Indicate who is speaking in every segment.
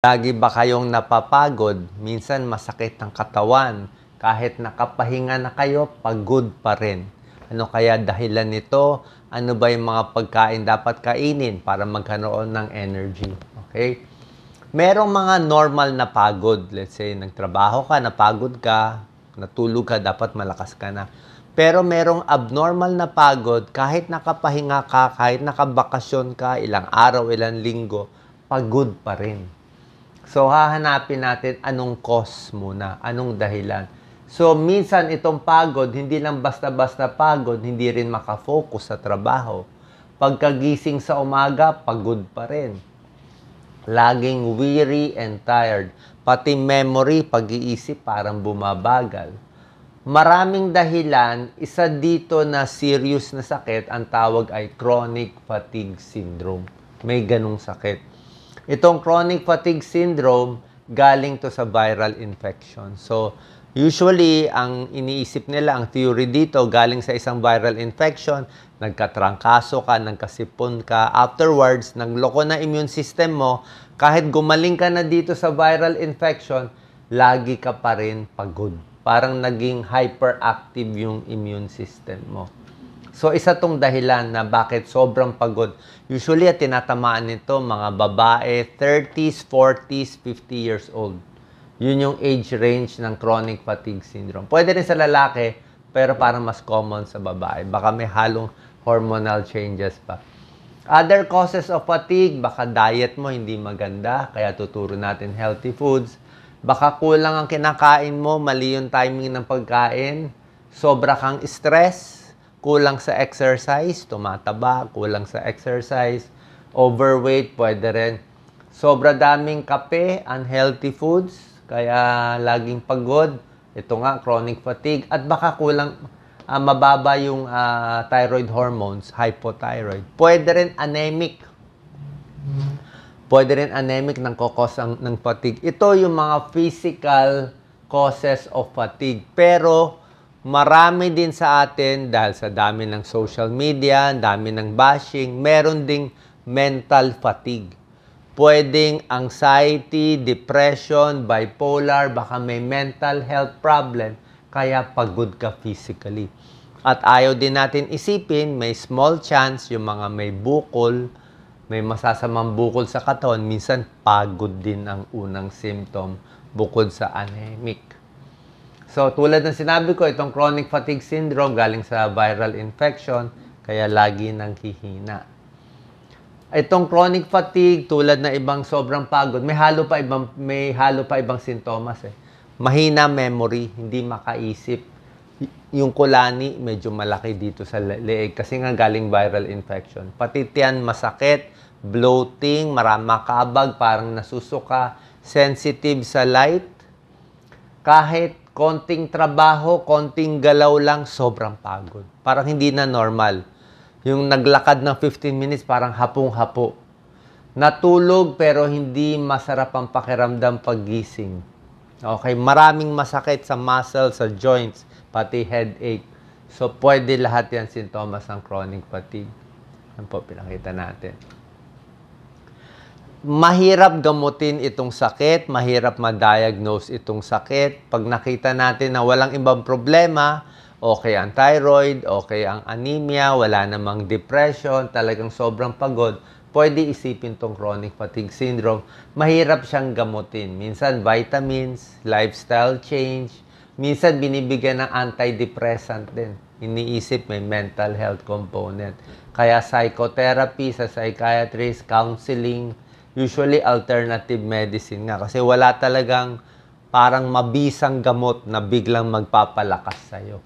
Speaker 1: Lagi ba kayong napapagod? Minsan masakit ang katawan. Kahit nakapahinga na kayo, pagod pa rin. Ano kaya dahilan nito? Ano ba yung mga pagkain dapat kainin para magkaroon ng energy? Okay? Merong mga normal na pagod. Let's say, nagtrabaho ka, napagod ka, natulog ka, dapat malakas ka na. Pero merong abnormal na pagod, kahit nakapahinga ka, kahit nakabakasyon ka, ilang araw, ilang linggo, pagod pa rin. So, hahanapin natin anong cause muna, anong dahilan. So, minsan itong pagod, hindi lang basta-basta pagod, hindi rin makafocus sa trabaho. Pagkagising sa umaga, pagod pa rin. Laging weary and tired. Pati memory, pag-iisip, parang bumabagal. Maraming dahilan, isa dito na serious na sakit, ang tawag ay chronic fatigue syndrome. May ganung sakit. Itong chronic fatigue syndrome, galing to sa viral infection. So, usually, ang iniisip nila, ang theory dito, galing sa isang viral infection, nagkatrangkaso ka, nagkasipon ka, afterwards, nagloko na immune system mo, kahit gumaling ka na dito sa viral infection, lagi ka pa rin pagod. Parang naging hyperactive yung immune system mo. So, isa tong dahilan na bakit sobrang pagod. Usually, tinatamaan nito mga babae, 30s, 40s, 50 years old. Yun yung age range ng chronic fatigue syndrome. Pwede rin sa lalaki, pero parang mas common sa babae. Baka may halong hormonal changes pa. Other causes of fatigue, baka diet mo hindi maganda, kaya tuturo natin healthy foods. Baka kulang ang kinakain mo, mali yung timing ng pagkain, sobra kang stress, kulang sa exercise, tumataba, kulang sa exercise, overweight, pwede rin. Sobra daming kape, unhealthy foods, kaya laging pagod. Ito nga, chronic fatigue. At baka kulang, mababa yung thyroid hormones, hypothyroid. Pwede rin anemic. Pwede rin anemic ng kokos ng fatigue. Ito yung mga physical causes of fatigue. Pero, marami din sa atin, dahil sa dami ng social media, dami ng bashing, meron ding mental fatigue. Pwedeng anxiety, depression, bipolar, baka may mental health problem, kaya pagod ka physically. At ayaw din natin isipin, may small chance yung mga may bukol, may masasamang bukol sa katawan, minsan pagod din ang unang symptom bukod sa anemic. So, tulad ng sinabi ko, itong chronic fatigue syndrome galing sa viral infection, kaya lagi nang hihina. Itong chronic fatigue, tulad na ibang sobrang pagod, may halo pa ibang sintomas eh. Mahina memory, hindi makaisip. Yung kulani, medyo malaki dito sa leeg kasi nga galing viral infection. Pati tiyan masakit, bloating, makabag, parang nasusuka, sensitive sa light. Kahit konting trabaho, konting galaw lang, sobrang pagod. Parang hindi na normal. Yung naglakad ng 15 minutes, parang hapong-hapo. Natulog, pero hindi masarap ang pakiramdam paggising. Okay, maraming masakit sa muscle, sa joints, pati headache. So, pwede lahat yan sintomas ng chronic fatigue. Yan po, pinakita natin. Mahirap gamutin itong sakit, mahirap ma-diagnose itong sakit. Pag nakita natin na walang ibang problema, okay ang thyroid, okay ang anemia, wala namang depression, talagang sobrang pagod, pwede isipin itong chronic fatigue syndrome. Mahirap siyang gamutin. Minsan vitamins, lifestyle change, minsan binibigyan ng antidepressant din. Iniisip may mental health component. Kaya psychotherapy sa psychiatrist, counseling, usually alternative medicine nga. Kasi wala talagang parang mabisang gamot na biglang magpapalakas sa'yo.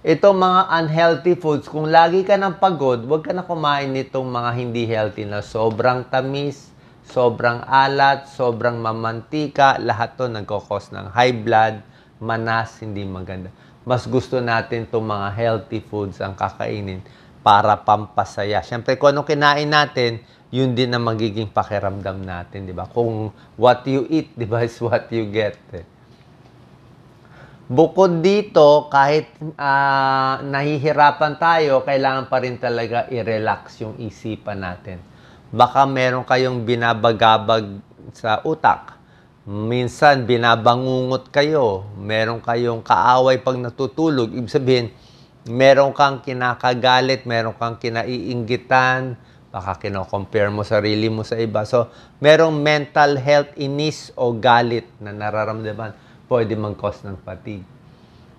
Speaker 1: Ito mga unhealthy foods, kung lagi ka ng pagod, huwag ka na kumain nitong mga hindi healthy na sobrang tamis, sobrang alat, sobrang mamantika, lahat to nagkakos ng high blood, manas, hindi maganda. Mas gusto natin itong mga healthy foods ang kakainin para pampasaya. Siyempre, kung anong kinain natin, yun din ang magiging pakiramdam natin, di ba? Kung what you eat, di ba, is what you get. Bukod dito, kahit nahihirapan tayo, kailangan pa rin talaga i-relax yung isipan natin. Baka meron kayong binabagabag sa utak. Minsan, binabangungot kayo. Meron kayong kaaway pag natutulog. Ibig sabihin, meron kang kinakagalit, meron kang kinaiinggitan, baka kino-compare mo sarili mo sa iba. So, merong mental health inis o galit na nararamdaman, pwede mag-cause ng fatigue.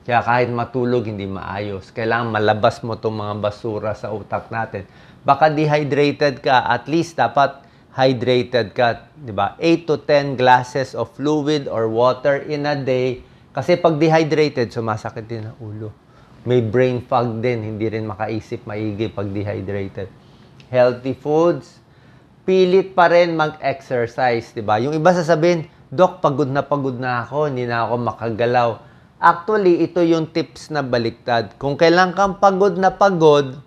Speaker 1: Kaya kahit matulog, hindi maayos. Kailangan malabas mo itong mga basura sa utak natin. Baka dehydrated ka, at least dapat hydrated ka, di ba? 8 to 10 glasses of fluid or water in a day. Kasi pag dehydrated, sumasakit din ang ulo. May brain fog din, hindi rin makaisip maigi pag dehydrated. Healthy foods, pilit pa rin mag-exercise, di ba? Yung iba sasabihin, Dok, pagod na ako, hindi na ako makagalaw. Actually, ito yung tips na baliktad. Kung kailan kang pagod na pagod,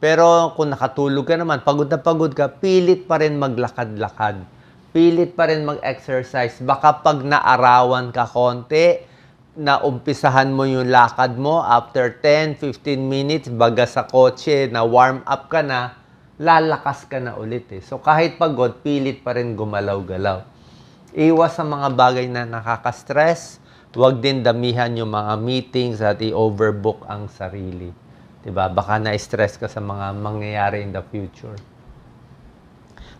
Speaker 1: pero kung nakatulog ka naman, pagod na pagod ka, pilit pa rin maglakad-lakad. Pilit pa rin mag-exercise. Baka pag naarawan ka konti, na umpisahan mo yung lakad mo, after 10-15 minutes, baga sa kotse, na warm up ka na, lalakas ka na ulit eh. So kahit pagod, pilit pa rin gumalaw-galaw. Iwas sa mga bagay na nakaka-stress. Huwag din damihan yung mga meetings at i-overbook ang sarili. Diba? Baka na-stress ka sa mga mangyayari in the future.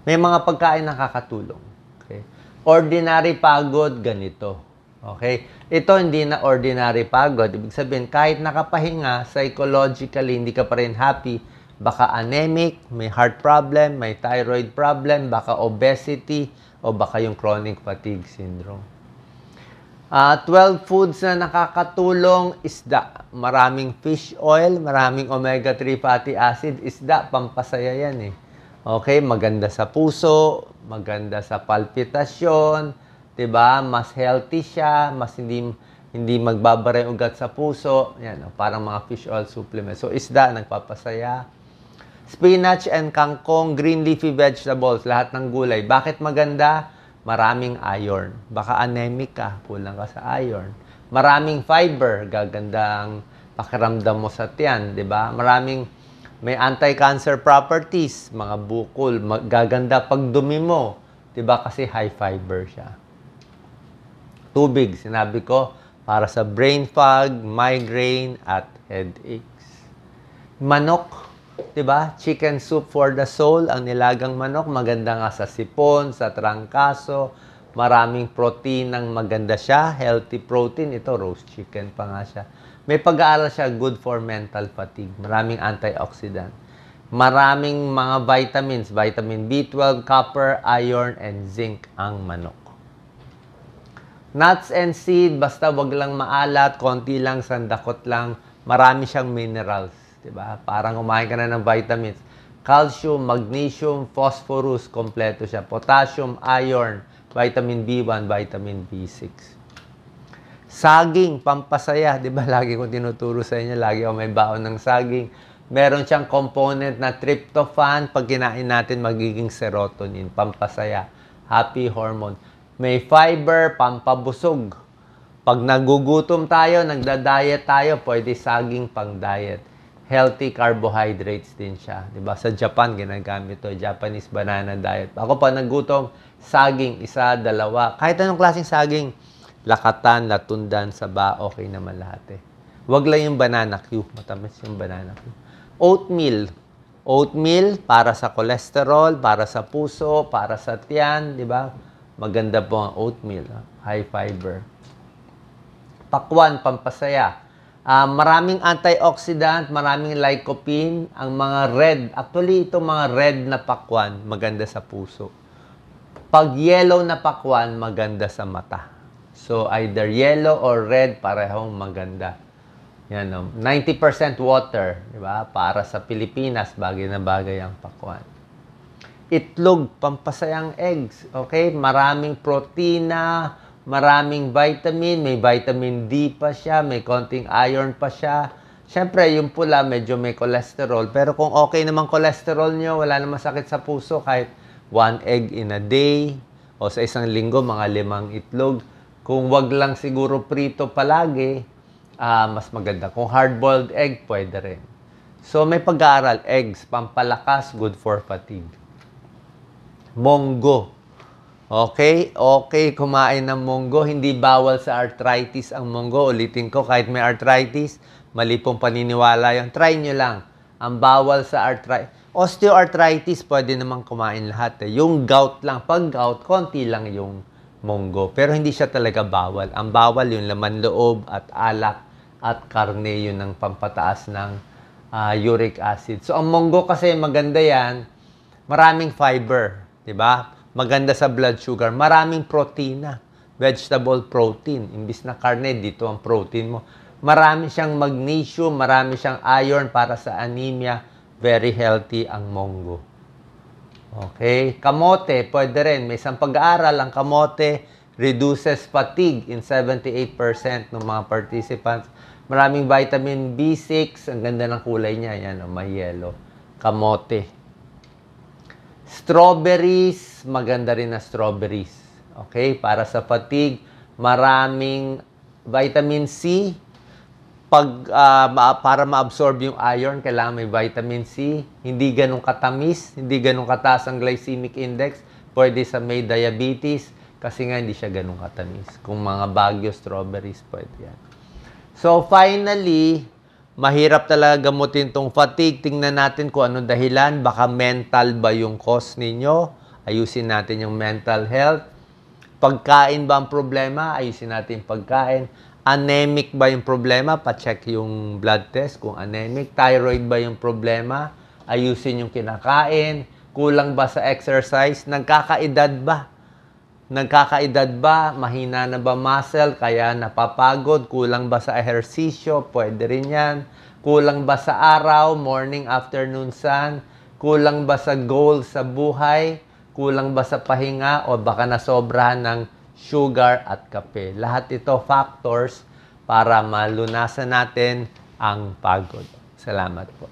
Speaker 1: May mga pagkain nakakatulong. Okay? Ordinary pagod, ganito. Okay? Ito hindi na ordinary pagod. Ibig sabihin, kahit nakapahinga, psychologically, hindi ka pa rin happy, baka anemic, may heart problem, may thyroid problem, baka obesity, o baka yung chronic fatigue syndrome. 12 foods na nakakatulong, isda. Maraming fish oil, maraming omega-3 fatty acid. Isda, pampasaya yan eh. Okay, maganda sa puso, maganda sa palpitasyon, diba? Mas healthy siya, mas hindi magbabara yung ugat sa puso. Yan, parang mga fish oil supplements. So, isda, nagpapasaya. Spinach and kangkong, green leafy vegetables, lahat ng gulay. Bakit maganda? Maraming iron. Baka anemic ka, kulang ka sa iron. Maraming fiber, gagandang pakiramdam mo sa tiyan, di ba? May anti-cancer properties, mga bukol, gaganda pag dumi mo, di ba? Kasi high fiber siya. Tubig, sinabi ko, para sa brain fog, migraine, at headaches. Manok, diba? Chicken soup for the soul, ang nilagang manok, maganda nga sa sipon, sa trangkaso, maraming protein ang maganda siya, healthy protein, ito roast chicken pa nga siya. May pag-aaral siya, good for mental fatigue, maraming antioxidant, maraming mga vitamins, vitamin B12, copper, iron, and zinc ang manok. Nuts and seed, basta wag lang maalat, konti lang, sandakot lang, marami siyang minerals. Diba? Parang kumain ka na ng vitamins. Calcium, magnesium, phosphorus, kompleto siya. Potassium, iron, vitamin B1, vitamin B6. Saging, pampasaya. Diba? Lagi kong tinuturo sa inyo. Lagi ako may baon ng saging. Meron siyang component na tryptophan. Pag kinain natin, magiging serotonin. Pampasaya. Happy hormone. May fiber, pampabusog. Pag nagugutom tayo, nagda-diet tayo, pwede saging pang-diet. Healthy carbohydrates din siya. Diba? Sa Japan, ginagamit to. Japanese banana diet. Ako pa nagutom, saging, 1, 2. Kahit anong klaseng saging, lakatan, latundan, saba, okay naman lahat eh. Huwag lang yung banana Q. Matamis yung banana Q. Oatmeal. Oatmeal para sa cholesterol, para sa puso, para sa tiyan. Diba? Maganda po ang oatmeal. High fiber. Pakwan, pampasaya. Maraming antioxidant, maraming lycopene, ang mga red. Actually, itong mga red na pakwan, maganda sa puso. Pag yellow na pakwan, maganda sa mata. So, either yellow or red, parehong maganda. Yan, 90% water, di ba? Para sa Pilipinas, bagay na bagay ang pakwan. Itlog, pampasayang eggs. Okay? Maraming protina, maraming vitamin, may vitamin D pa siya, may konting iron pa siya. Siyempre, yung pula, medyo may cholesterol. Pero kung okay naman cholesterol nyo, wala namang sakit sa puso, kahit 1 egg in a day, o sa isang linggo, mga 5 itlog. Kung wag lang siguro prito palagi, mas maganda. Kung hard-boiled egg, pwede rin. So, may pag-aaral. Eggs, pampalakas, good for fatigue. Monggo. Okay? Okay, kumain ng munggo. Hindi bawal sa arthritis ang munggo. Ulitin ko, kahit may arthritis, mali pong paniniwala yun. Try nyo lang. Ang bawal sa arthritis. Osteoarthritis, pwede naman kumain lahat. Yung gout lang. Pag gout, konti lang yung munggo. Pero hindi siya talaga bawal. Ang bawal yung laman loob at alak at karne, yun ang pampataas ng uric acid. So, ang munggo kasi maganda yan. Maraming fiber. Diba? Maganda sa blood sugar. Maraming protina. Vegetable protein. Imbis na karne, dito ang protein mo. Marami siyang magnesium, marami siyang iron para sa anemia. Very healthy ang munggo. Okay? Kamote, pwede rin. May isang pag-aaral, ang kamote reduces fatigue in 78% ng mga participants. Maraming vitamin B6. Ang ganda ng kulay niya. Yan, may yellow. Kamote. Strawberries, maganda rin na strawberries. Okay? Para sa fatigue, maraming vitamin C. Para ma-absorb yung iron, kailangan may vitamin C. Hindi ganun katamis, hindi ganun kataas ang glycemic index. Pwede sa may diabetes, kasi nga hindi siya ganun katamis. Kung mga Baguio strawberries, pwede yan. So, finally, mahirap talaga gamutin tong fatigue. Tingnan natin kung anong dahilan. Baka mental ba yung cause ninyo? Ayusin natin yung mental health. Pagkain ba ang problema? Ayusin natin yung pagkain. Anemic ba yung problema? Pa-check yung blood test kung anemic. Thyroid ba yung problema? Ayusin yung kinakain. Kulang ba sa exercise? Nagkakaedad ba? Nagkakaedad ba? Mahina na ba muscle? Kaya napapagod? Kulang ba sa ehersisyo? Pwede rin yan. Kulang ba sa araw? Morning, afternoon sun? Kulang ba sa goal sa buhay? Kulang ba sa pahinga? O baka nasobrahan ng sugar at kape. Lahat ito factors para malunasan natin ang pagod. Salamat po.